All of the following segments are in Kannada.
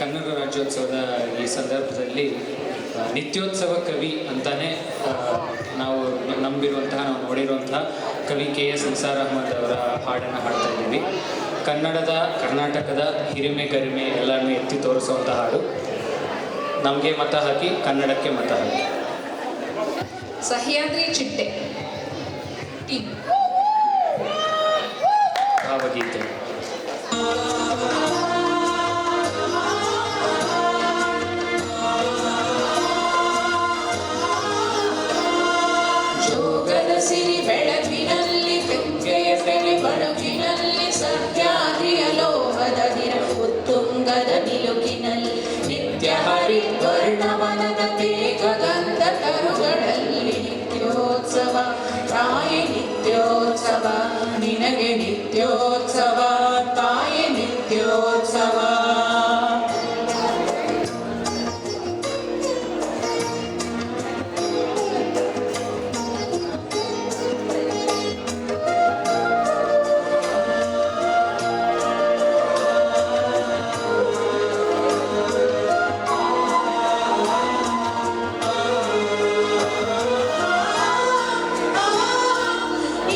ಕನ್ನಡ ರಾಜ್ಯೋತ್ಸವದ ಈ ಸಂದರ್ಭದಲ್ಲಿ ನಿತ್ಯೋತ್ಸವ ಕವಿ ಅಂತಾನೆ ನಾವು ನಂಬಿರುವಂತಹ, ನಾವು ನೋಡಿರುವಂತಹ ಕವಿ KS ನಿಸಾರ್ ಅಹಮದ್ ಅವರ ಹಾಡನ್ನು ಹಾಡ್ತಾ ಇದ್ದೀವಿ. ಕರ್ನಾಟಕದ ಹಿರಿಮೆ ಗರಿಮೆ ಎಲ್ಲರನ್ನೂ ಎತ್ತಿ ತೋರಿಸುವಂಥ ಹಾಡು. ನಮಗೆ ಮತ ಹಾಕಿ, ಕನ್ನಡಕ್ಕೆ ಮತ ಹಾಕಿ. ಸಹ್ಯಾದ್ರಿ ಚಿಟ್ಟೆ ಭಾವಗೀತೆ. ಜೋಗದ ಸಿರಿ ಬೆಳಕಿನಲ್ಲಿ ಬೆಂಕೆಯ ಬೆಳೆ ಬಳುಕಿನಲ್ಲಿ ಸಹ್ಯಾದ್ರಿಯ ಲೋಹದ ಹಿರ ಉತ್ತುಂಗದ ನಿಲುಕಿನಲ್ಲಿ ನಿತ್ಯ ಹರಿದ್ವರ್ಣವನದ ತೇಗ ಗಂಧ ತರುಗಳಲ್ಲಿ ನಿತ್ಯೋತ್ಸವ ತಾಯಿ ನಿತ್ಯೋತ್ಸವ ನಿನಗೆ ನಿತ್ಯೋತ್ಸವ ತಾಯಿ ನಿತ್ಯೋತ್ಸವ.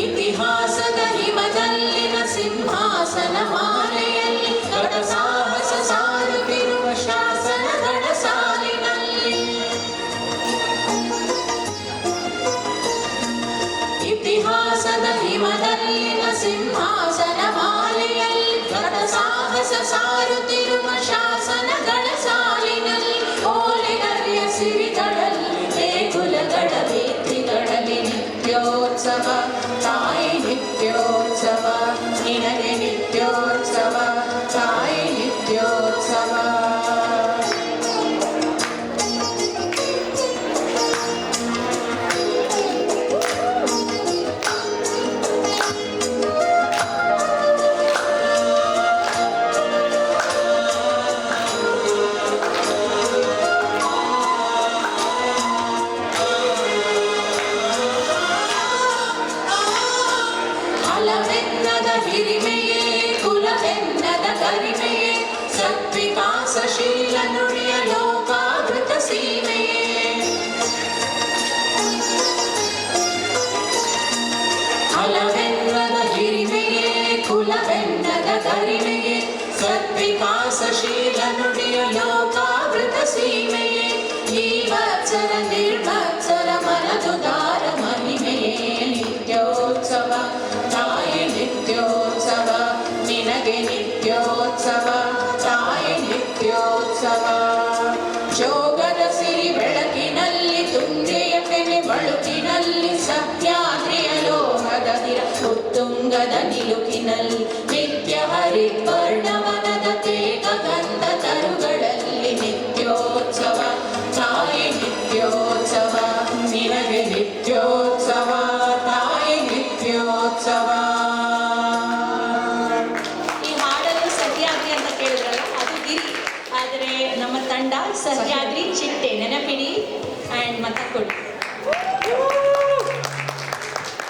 ಇತಿಹಾಸದ ಹಿಮದಲ್ಲಿನ ಸಿಂಹಾಸನ ಮಾಲೆಯಲ್ಲಿ ಗಡ ಸಾಹಸ ಸಾರುತ್ತಿರುವ ಶಾಸನಗಳ ಸಾಲಿನಲ್ಲಿ. ಇತಿಹಾಸದ ಹಿಮದಲ್ಲಿನ ಸಿಂಹಾಸನ ಮಾಲೆಯಲ್ಲಿ ಗಡ ಸಾಹಸ ಸಾರುತ್ತಿರುವ ಶಾಸನಗಳ ಸಾಲಿನಲ್ಲಿ. ಓಲೆಗರಿಯ ಸಿರಿಗಳಲ್ಲಿ ದೇಗುಲಗಳ ಭಿತ್ತಿಗಳಲ್ಲಿ ನಿತ್ಯೋತ್ಸವ ತಾಯಿ ನಿತ್ಯೋತ್ಸವ ನಿನಗೆ ನಿತ್ಯೋತ್ಸವ ತಾಯಿ ನಿತ್ಯೋತ್ಸವ. ಅಲವೆನ್ನದ ಹಿರಿಮೆಯೇ ಕುಲವೆನ್ನದ ಗರಿಮೆಯೇ ಸದ್ವಿಕಾಸಶೀಲ ನುಡಿಯ ಲೋಕಾವೃತ ಸೀಮೆಯೇ. ಅಲವೆನ್ನದ ಹಿರಿಮೆಯೇ ಕುಲವೆನ್ನದ ಗರಿಮೆಯೇ ಸದ್ವಿಕಾಸಶೀಲ ನುಡಿಯ ಲೋಕಾವೃತ ಸೀಮೆಯೇ. ಈ ವತ್ಸರ ನಿರ್ವತ್ಸರ ಮನದುದಾರ ಮಹಿಮೆಯೇ ನಿತ್ಯೋತ್ಸವ ತಾಯಿ ನಿತ್ಯೋತ್ಸವ ನಿನಗೆ ನಿತ್ಯೋತ್ಸವ ತಾಯಿ ನಿತ್ಯೋತ್ಸವ. ಜೋಗದ ಸಿರಿ ಬೆಳಕಿನಲ್ಲಿ ತುಂಗೆಯ ಕೆನೆ ಬಳುಕಿನಲ್ಲಿ ಸಹ್ಯಾದ್ರಿಯ ಲೋಹದ ಹಿರ ಉತ್ತುಂಗದ ನಿಲುಕಿನಲ್ಲಿ ನಿತ್ಯ ಹರಿದ್ವರ್ಣವನದ ತೇಗ ಗಂಧ ತರುಗಳಲ್ಲಿ ನಿತ್ಯೋತ್ಸವ ತಾಯಿ ನಿತ್ಯೋತ್ಸವ ನಿನಗೆ ನಿತ್ಯೋತ್ಸವ ತಾಯಿ ನಿತ್ಯೋತ್ಸವ. ಈ ಹಾಡಲು ಸಹ್ಯಾದ್ರಿ ಅಂತ ಕೇಳಿದ್ರಲ್ಲ, ಅದು ಗಿರಿ, ಆದರೆ ನಮ್ಮ ತಂಡ ಸಹ್ಯಾದ್ರಿ ಚಿಟ್ಟೆ. ನೆನಪಿಡಿ ಆ್ಯಂಡ್ ಮತ ಕೊಡಿ.